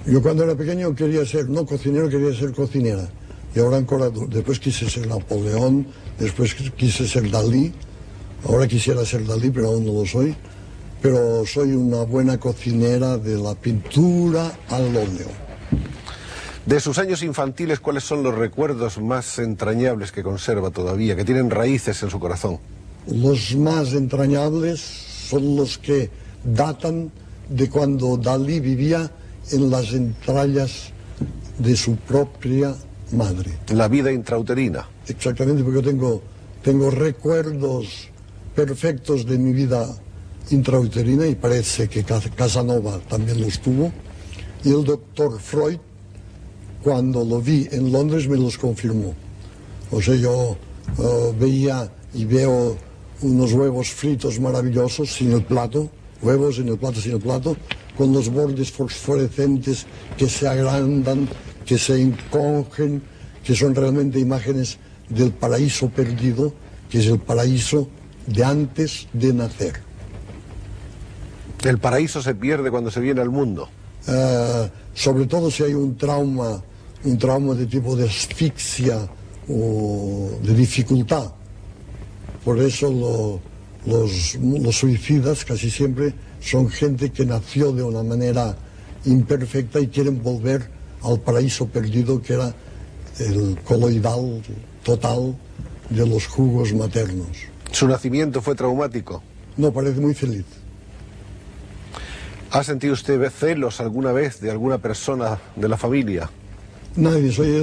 Yo cuando era pequeño quería ser, no cocinero, quería ser cocinera. Y ahora después quise ser Napoleón, después quise ser Dalí. Ahora quisiera ser Dalí, pero aún no lo soy. Pero soy una buena cocinera de la pintura al óleo. De sus años infantiles, ¿cuáles son los recuerdos más entrañables que conserva todavía, que tienen raíces en su corazón? Los más entrañables son los que datan de cuando Dalí vivía en las entrañas de su propia madre. La vida intrauterina. Exactamente, porque yo tengo recuerdos perfectos de mi vida intrauterina y parece que Casanova también los tuvo. Y el doctor Freud, cuando lo vi en Londres, me los confirmó. O sea, yo veía y veo unos huevos fritos maravillosos sin el plato, huevos en el plato sin el plato, con los bordes fosforescentes que se agrandan, que se encogen, que son realmente imágenes del paraíso perdido, que es el paraíso de antes de nacer. El paraíso se pierde cuando se viene al mundo. Sobre todo si hay un trauma de tipo de asfixia o de dificultad. Por eso los suicidas casi siempre son gente que nació de una manera imperfecta y quieren volver al paraíso perdido, que era el coloidal total de los jugos maternos. ¿Su nacimiento fue traumático? No, parece muy feliz. ¿Ha sentido usted celos alguna vez de alguna persona de la familia? Nadie, soy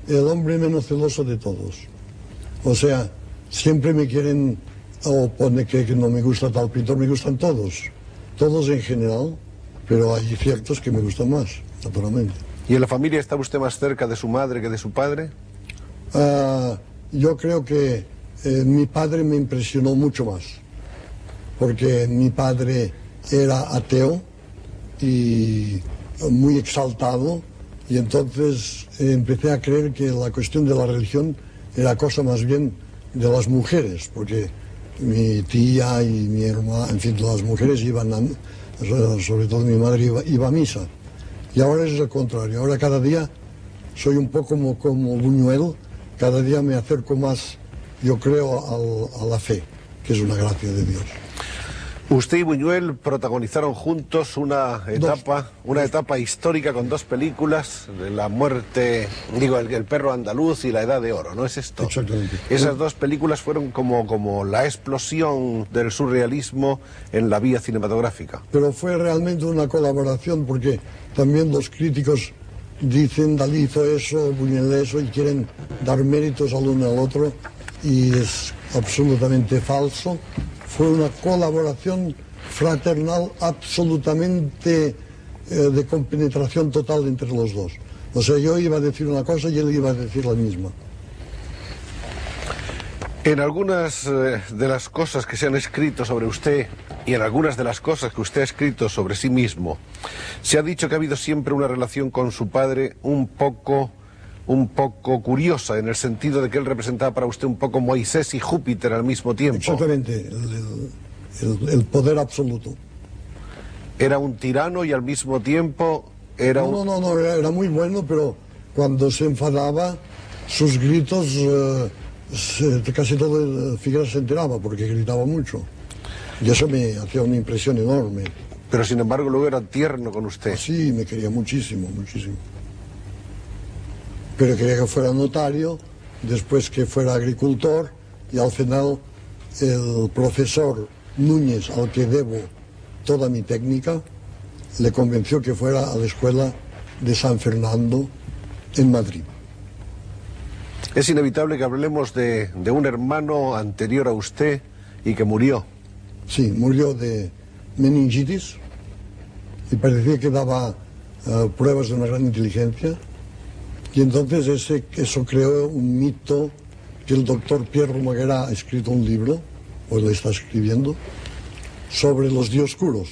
el hombre menos celoso de todos. O sea, siempre me quieren, o pone que no me gusta tal pintor, me gustan todos en general, pero hay ciertos que me gustan más, naturalmente. ¿Y en la familia está usted más cerca de su madre que de su padre? Yo creo que mi padre me impresionó mucho más, porque mi padre era ateo y muy exaltado, y entonces empecé a creer que la cuestión de la religión era cosa más bien de las mujeres, porque mi tía y mi hermana, en fin, las mujeres iban, sobre todo mi madre iba a misa. Y ahora es el contrario, ahora cada día soy un poco como Buñuel, cada día me acerco más, yo creo, a la fe, que es una gracia de Dios. Usted y Buñuel protagonizaron juntos una etapa histórica con dos películas, La muerte, el perro andaluz y La edad de oro, ¿no es esto? Exactamente. Esas dos películas fueron como la explosión del surrealismo en la vía cinematográfica. Pero fue realmente una colaboración, porque también los críticos dicen Dalí hizo eso, Buñuel eso, y quieren dar méritos al uno al otro, y es absolutamente falso. Fue una colaboración fraternal absolutamente de compenetración total entre los dos. O sea, yo iba a decir una cosa y él iba a decir la misma. En algunas de las cosas que se han escrito sobre usted y en algunas de las cosas que usted ha escrito sobre sí mismo, se ha dicho que ha habido siempre una relación con su padre un poco curiosa, en el sentido de que él representaba para usted un poco Moisés y Júpiter al mismo tiempo. Exactamente, el poder absoluto. Era un tirano y al mismo tiempo era No, era muy bueno, pero cuando se enfadaba, sus gritos, casi todo Figueras se enteraba, porque gritaba mucho. Y eso me hacía una impresión enorme. Pero sin embargo luego era tierno con usted. Sí, me quería muchísimo, muchísimo. Pero quería que fuera notario, después que fuera agricultor, y al final el profesor Núñez, al que debo toda mi técnica, le convenció que fuera a la escuela de San Fernando en Madrid. Es inevitable que hablemos de un hermano anterior a usted y que murió. Sí, murió de meningitis y parecía que daba pruebas de una gran inteligencia. Y entonces eso creó un mito que el doctor Pierre Romaguera ha escrito un libro, o lo está escribiendo, sobre los dioscuros.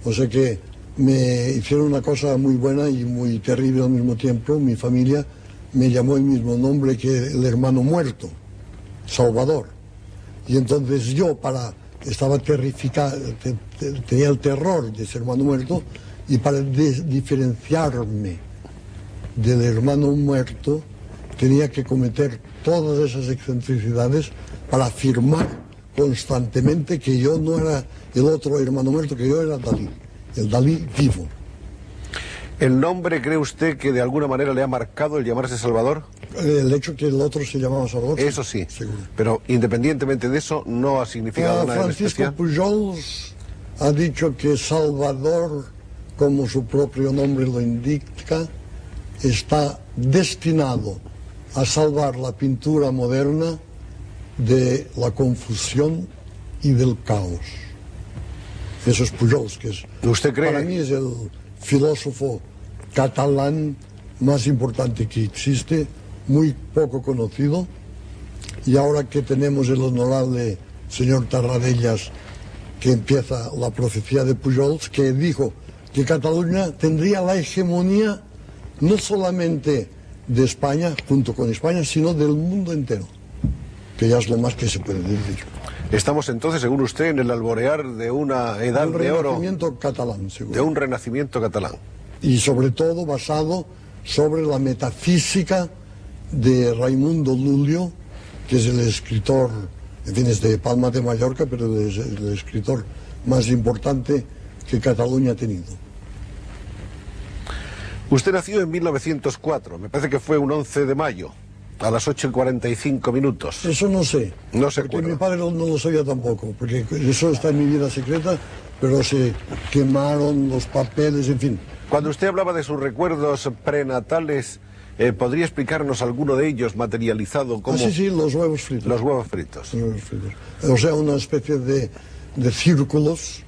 O sea que me hicieron una cosa muy buena y muy terrible al mismo tiempo. Mi familia me llamó el mismo nombre que el hermano muerto, Salvador. Y entonces yo estaba terrificado, tenía el terror de ese hermano muerto, y para diferenciarme del hermano muerto tenía que cometer todas esas excentricidades para afirmar constantemente que yo no era el otro hermano muerto, que yo era Dalí, el Dalí vivo. ¿El nombre cree usted que de alguna manera le ha marcado el llamarse Salvador? El hecho que el otro se llamaba Salvador. Eso sí, seguro. Pero independientemente de eso no ha significado nada en especial. Francisco Pujols ha dicho que Salvador, como su propio nombre lo indica, está destinado a salvar la pintura moderna de la confusión y del caos. Eso es Pujols, que es, ¿Usted cree? Para mí es el filósofo catalán más importante que existe, muy poco conocido, y ahora que tenemos el honorable señor Tarradellas, que empieza la profecía de Pujols, que dijo que Cataluña tendría la hegemonía no solamente de España, junto con España, sino del mundo entero, que ya es lo más que se puede decir. Estamos entonces, según usted, en el alborear de una edad de oro. Un renacimiento catalán, seguro. De un renacimiento catalán. Y sobre todo basado sobre la metafísica de Raimundo Lulio, que es el escritor, en fin, es de Palma de Mallorca, pero es el escritor más importante que Cataluña ha tenido. Usted nació en 1904, me parece que fue un 11 de mayo, a las 8:45 minutos. Eso no sé. No se porque acuerda. mi padre no lo sabía tampoco, porque eso está en mi vida secreta, pero se quemaron los papeles, en fin. Cuando usted hablaba de sus recuerdos prenatales, ¿podría explicarnos alguno de ellos materializado como Sí, los huevos fritos. los huevos fritos? Los huevos fritos. O sea, una especie de círculos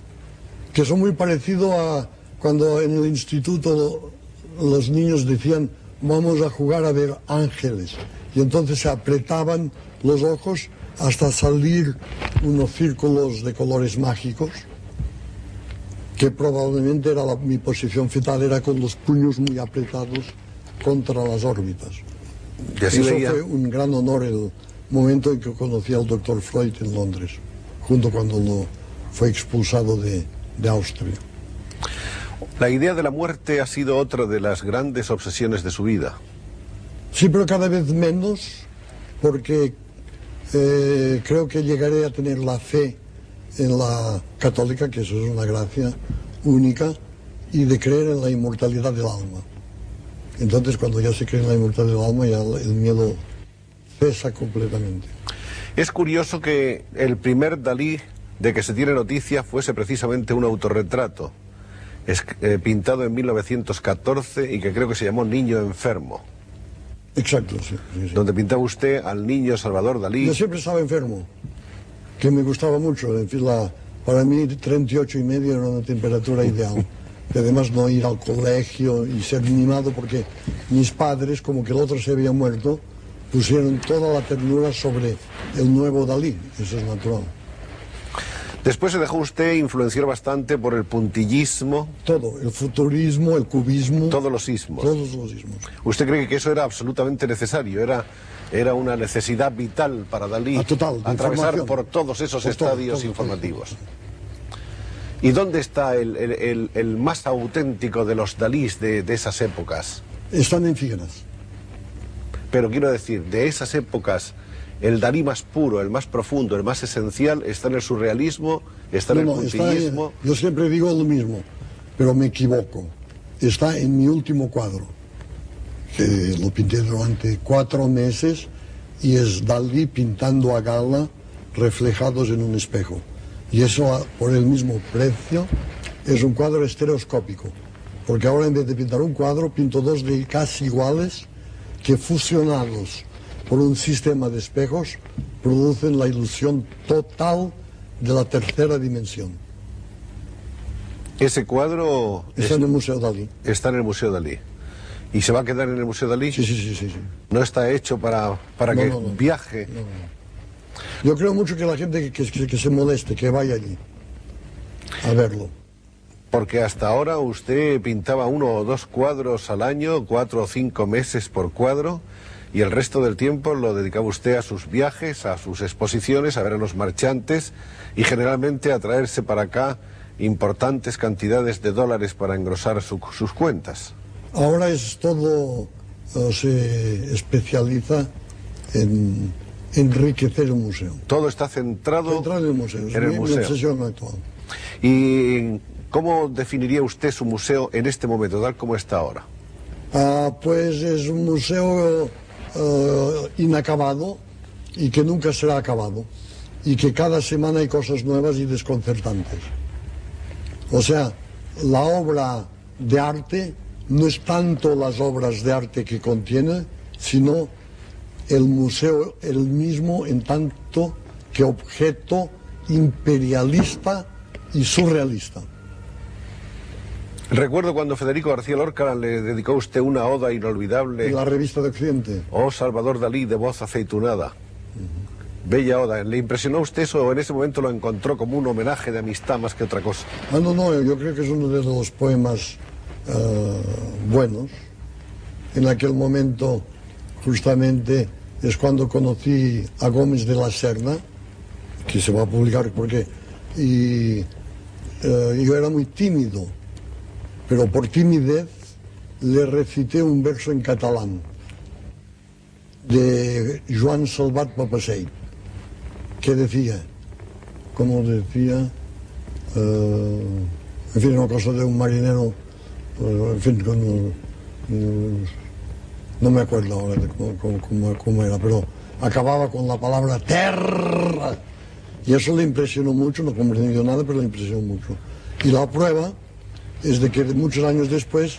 que son muy parecidos a cuando en el instituto los niños decían vamos a jugar a ver ángeles, y entonces se apretaban los ojos hasta salir unos círculos de colores mágicos, que probablemente era mi posición fetal, era con los puños muy apretados contra las órbitas. Y así Eso veía. fue un gran honor el momento en que conocí al doctor Freud en Londres, junto cuando fue expulsado de Austria. La idea de la muerte ha sido otra de las grandes obsesiones de su vida. Sí, pero cada vez menos, porque creo que llegaré a tener la fe en la católica, que eso es una gracia única, y de creer en la inmortalidad del alma. Entonces, cuando ya se cree en la inmortalidad del alma, ya el miedo cesa completamente. Es curioso que el primer Dalí de que se tiene noticia fuese precisamente un autorretrato, pintado en 1914 y que creo que se llamó Niño Enfermo, Exacto, sí. donde pintaba usted al niño Salvador Dalí. Yo siempre estaba enfermo, que me gustaba mucho. En fin, para mí 38,5 era una temperatura ideal. Y además no ir al colegio y ser mimado, porque mis padres, como que el otro se había muerto, pusieron toda la ternura sobre el nuevo Dalí. Eso es natural. Después se dejó usted influenciar bastante por el puntillismo, Todo, el futurismo, el cubismo, todos los ismos. todos los ismos. ¿Usted cree que eso era absolutamente necesario? Era una necesidad vital para Dalí Total, de atravesar información. por todos esos Por todo, estadios todo, informativos. ¿Y dónde está el más auténtico de los Dalís de esas épocas? Están en Figueras. Pero quiero decir, de esas épocas, el Dalí más puro, el más profundo, el más esencial, está en el surrealismo, está en el puntillismo. Yo siempre digo lo mismo, pero me equivoco. Está en mi último cuadro, que lo pinté durante 4 meses, y es Dalí pintando a gala reflejados en un espejo. Y eso, por el mismo precio, es un cuadro estereoscópico. Porque ahora, en vez de pintar un cuadro, pinto 2 de casi iguales, que fusionados por un sistema de espejos producen la ilusión total de la tercera dimensión. Ese cuadro Está en el Museo Dalí. está en el Museo Dalí. ¿Y se va a quedar en el Museo Dalí? Sí. No está hecho para No, que no. viaje. Yo creo mucho que la gente que se moleste, que vaya allí a verlo. Porque hasta ahora usted pintaba 1 o 2 cuadros al año, 4 o 5 meses por cuadro, y el resto del tiempo lo dedicaba usted a sus viajes, a sus exposiciones, a ver a los marchantes y generalmente a traerse para acá importantes cantidades de dólares para engrosar sus cuentas. Ahora es todo, se especializa en enriquecer el museo. Todo está centrado Entrar en el museo, es en el mi museo. obsesión actual. ¿Y cómo definiría usted su museo en este momento, tal como está ahora? Pues es un museo inacabado y que nunca será acabado, y que cada semana hay cosas nuevas y desconcertantes. O sea, la obra de arte no es tanto las obras de arte que contiene, sino el museo el mismo en tanto que objeto imperialista y surrealista. Recuerdo cuando Federico García Lorca le dedicó a usted una oda inolvidable. En la revista de Occidente. Oh, Salvador Dalí, de voz aceitunada. Bella oda. ¿Le impresionó a usted eso o en ese momento lo encontró como un homenaje de amistad más que otra cosa? No, yo creo que es uno de los poemas buenos. En aquel momento, justamente, es cuando conocí a Gómez de la Serna, que se va a publicar porque yo era muy tímido, pero por timidez le recité un verso en catalán de Joan Salvat Papasseit, que decía, como decía, en fin, una cosa de un marinero, en fin, no me acuerdo ahora de cómo era, pero acababa con la palabra terra, y eso le impresionó mucho, no comprendió nada, pero le impresionó mucho. Y la prueba es de que muchos años después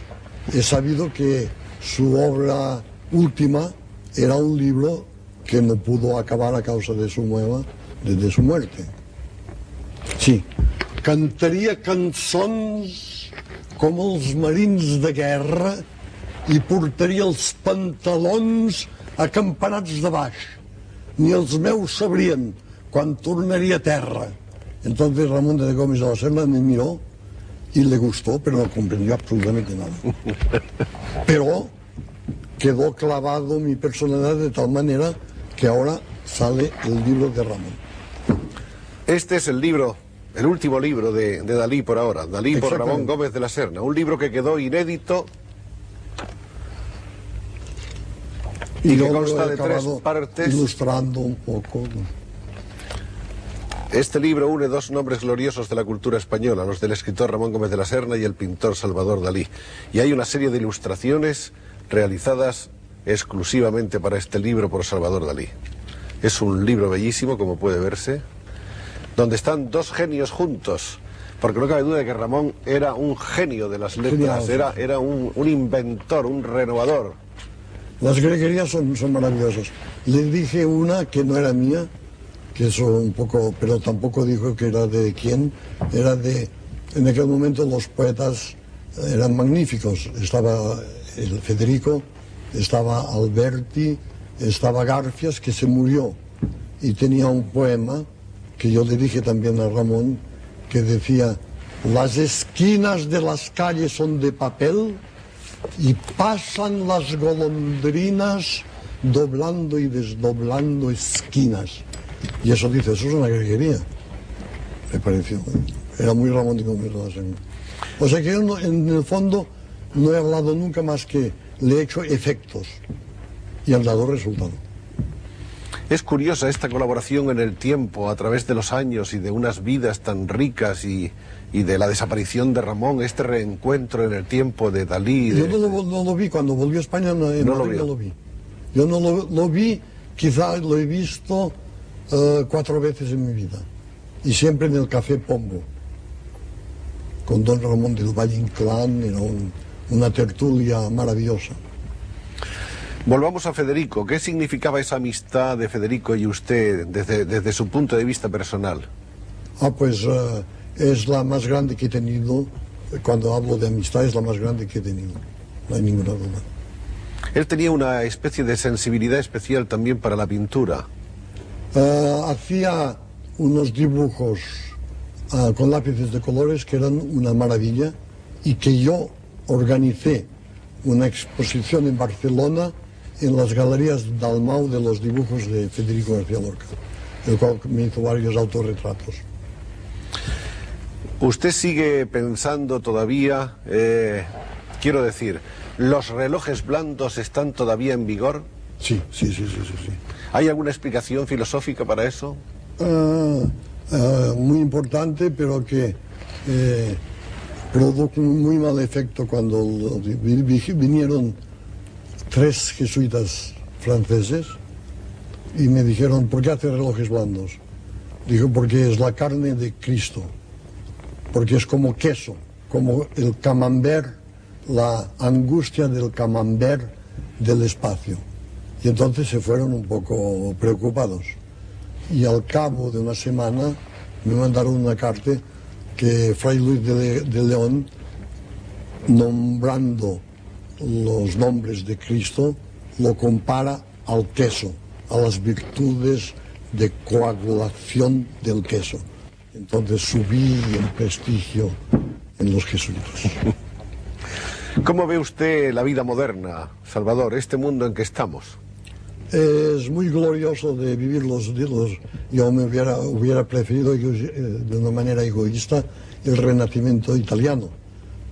he sabido que su obra última era un libro que no pudo acabar a causa de su muerte. Sí, cantaria cançons com els marins de guerra i portaria els pantalons acampanats de baix. Ni els meus sabrien quan tornaria a terra. Entonces Ramón de Gómez de la Serna me miró y le gustó, pero no comprendió absolutamente nada. Pero quedó clavado mi personalidad de tal manera que ahora sale el libro de Ramón. Este es el libro, el último libro de Dalí por ahora, Dalí por Ramón Gómez de la Serna, un libro que quedó inédito y que consta de 3 partes. Ilustrando un poco. Este libro une 2 nombres gloriosos de la cultura española, los del escritor Ramón Gómez de la Serna y el pintor Salvador Dalí. Y hay una serie de ilustraciones realizadas exclusivamente para este libro por Salvador Dalí. Es un libro bellísimo, como puede verse, donde están 2 genios juntos, porque no cabe duda de que Ramón era un genio de las letras, era un inventor, un renovador. Las greguerías son maravillosas. Le dije una que no era mía, que eso un poco, pero tampoco dijo que era de quién, era de, en aquel momento los poetas eran magníficos, estaba el Federico, estaba Alberti, estaba Garfias, que se murió, y tenía un poema que yo le dije también a Ramón, que decía: las esquinas de las calles son de papel y pasan las golondrinas doblando y desdoblando esquinas. Y eso dice, eso es una greguería. Me pareció. Era muy romántico. O sea que yo en el fondo no he hablado nunca más que le he hecho efectos y han dado resultado. Es curiosa esta colaboración en el tiempo, a través de los años y de unas vidas tan ricas y de la desaparición de Ramón, este reencuentro en el tiempo de Dalí. Yo no lo vi, cuando volvió a España no lo vi. Yo no lo vi, quizá lo he visto 4 veces en mi vida, y siempre en el Café Pombo, con don Ramón del Valle Inclán, era una tertulia maravillosa. Volvamos a Federico. ¿Qué significaba esa amistad de Federico y usted desde su punto de vista personal? Pues es la más grande que he tenido. Cuando hablo de amistad es la más grande que he tenido, no hay ninguna duda. Él tenía una especie de sensibilidad especial también para la pintura. Hacía unos dibujos con lápices de colores que eran una maravilla, y que yo organicé una exposición en Barcelona en las galerías Dalmau de los dibujos de Federico García Lorca, el cual me hizo varios autorretratos. ¿Usted sigue pensando todavía, quiero decir, los relojes blandos están todavía en vigor? Sí. ¿Hay alguna explicación filosófica para eso? Muy importante, pero que produjo un muy mal efecto cuando vinieron 3 jesuitas franceses y me dijeron: ¿por qué hace relojes blandos? Dijo: porque es la carne de Cristo, porque es como queso, como el camembert, la angustia del camembert del espacio. Y entonces se fueron un poco preocupados. Y al cabo de una semana me mandaron una carta que Fray Luis de León, nombrando los nombres de Cristo, lo compara al queso, a las virtudes de coagulación del queso. Entonces subí en prestigio en los jesuitas. ¿Cómo ve usted la vida moderna, Salvador, este mundo en que estamos? Es muy glorioso de vivir los días. Yo me hubiera preferido de una manera egoísta el Renacimiento italiano,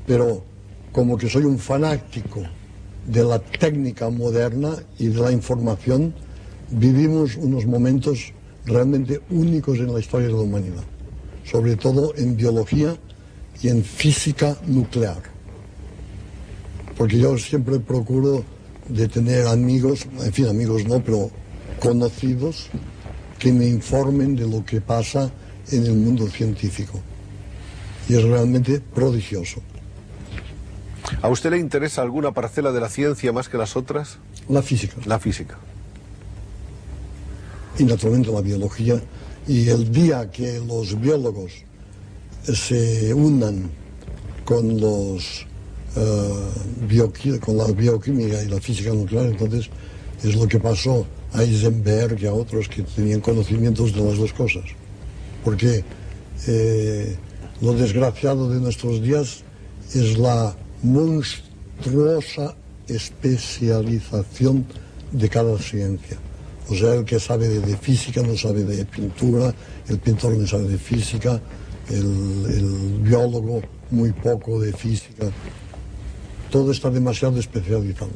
pero como que soy un fanático de la técnica moderna y de la información, vivimos unos momentos realmente únicos en la historia de la humanidad, sobre todo en biología y en física nuclear. Porque yo siempre procuro de tener amigos, en fin, amigos no, pero conocidos, que me informen de lo que pasa en el mundo científico. Y es realmente prodigioso. ¿A usted le interesa alguna parcela de la ciencia más que las otras? La física. La física. Y naturalmente la biología. Y el día que los biólogos se unan con con la bioquímica y la física nuclear, entonces es lo que pasó a Heisenberg y a otros que tenían conocimientos de las dos cosas. Porque lo desgraciado de nuestros días es la monstruosa especialización de cada ciencia. O sea, el que sabe de física no sabe de pintura, el pintor no sabe de física, el biólogo muy poco de física. Todo está demasiado especializado.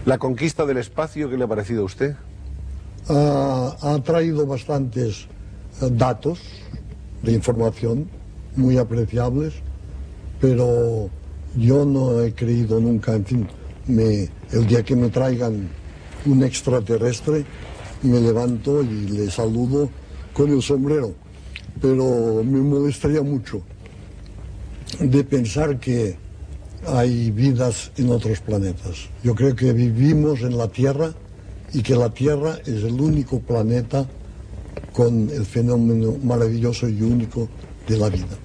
¿La conquista del espacio qué le ha parecido a usted? Ha traído bastantes datos de información muy apreciables, pero yo no he creído nunca, en fin, el día que me traigan un extraterrestre, me levanto y le saludo con el sombrero, pero me molestaría mucho de pensar que hay vidas en otros planetas. Yo creo que vivimos en la Tierra y que la Tierra es el único planeta con el fenómeno maravilloso y único de la vida.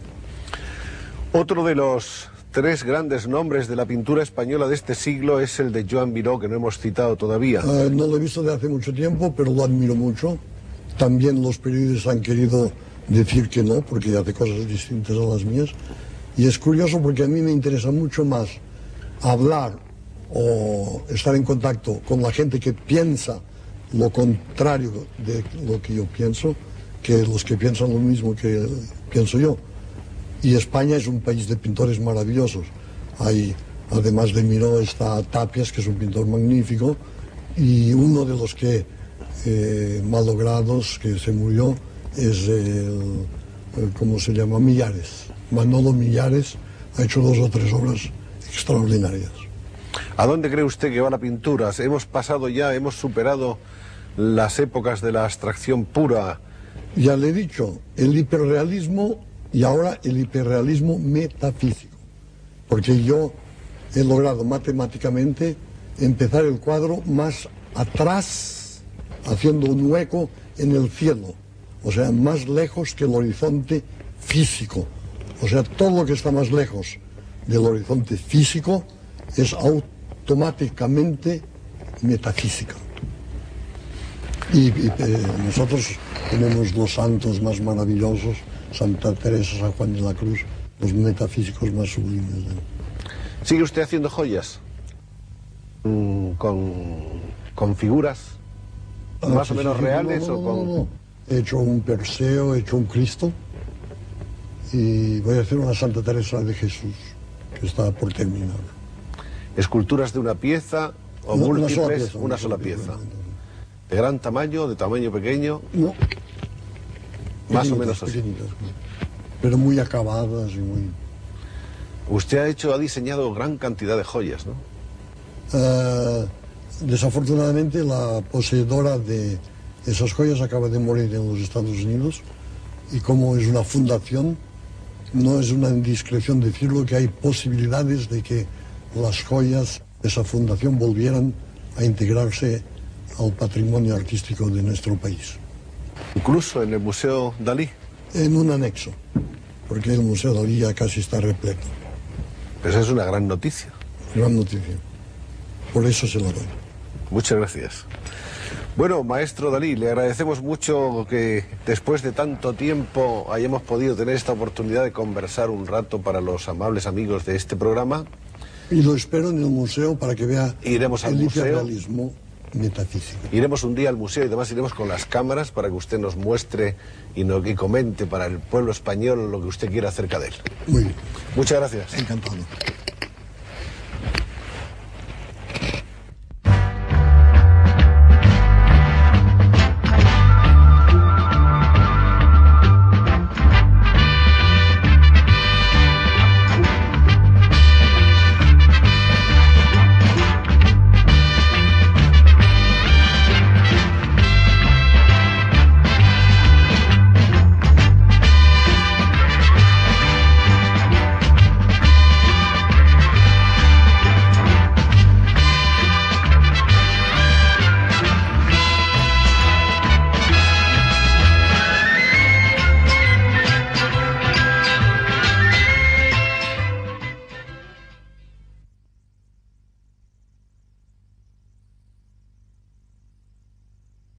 Otro de los tres grandes nombres de la pintura española de este siglo es el de Joan Miró, que no hemos citado todavía. No lo he visto de hace mucho tiempo, pero lo admiro mucho. También los periodistas han querido decir que no, porque hace cosas distintas a las mías. Y es curioso porque a mí me interesa mucho más hablar o estar en contacto con la gente que piensa lo contrario de lo que yo pienso, que los que piensan lo mismo que pienso yo. Y España es un país de pintores maravillosos. Hay, además de Miró, está Tapias, que es un pintor magnífico, y uno de los que malogrados, que se murió, es ¿cómo se llama? Millares. Manolo Millares ha hecho 2 o 3 obras extraordinarias. ¿A dónde cree usted que va la pintura? Hemos pasado ya, hemos superado las épocas de la abstracción pura. Ya le he dicho, el hiperrealismo y ahora el hiperrealismo metafísico. Porque yo he logrado matemáticamente empezar el cuadro más atrás, haciendo un hueco en el cielo. O sea, más lejos que el horizonte físico. O sea, todo lo que está más lejos del horizonte físico es automáticamente metafísica. Y nosotros tenemos los santos más maravillosos, Santa Teresa, San Juan de la Cruz, los metafísicos más sublimes. ¿Sigue usted haciendo joyas? ¿Con figuras más o menos reales? No. He hecho un Perseo, he hecho un Cristo y voy a hacer una Santa Teresa de Jesús, que está por terminar. ¿Esculturas de una pieza o múltiples? Una sola pieza. ¿De gran tamaño, de tamaño pequeño? No. Más o menos así. Pero muy acabadas y muy... Usted ha diseñado gran cantidad de joyas, ¿no? Desafortunadamente la poseedora de esas joyas acaba de morir en los Estados Unidos y como es una fundación, no es una indiscreción decirlo que hay posibilidades de que las joyas de esa fundación volvieran a integrarse al patrimonio artístico de nuestro país. Incluso en el Museo Dalí. En un anexo, porque el Museo Dalí ya casi está repleto. Pues es una gran noticia. Gran noticia. Por eso se lo doy. Muchas gracias. Bueno, maestro Dalí, le agradecemos mucho que después de tanto tiempo hayamos podido tener esta oportunidad de conversar un rato para los amables amigos de este programa. Y lo espero en el museo para que vea Iremos al el museo. hiperrealismo metafísico. Iremos un día al museo y además iremos con las cámaras para que usted nos muestre y comente para el pueblo español lo que usted quiera acerca de él. Muy bien. Muchas gracias. Encantado.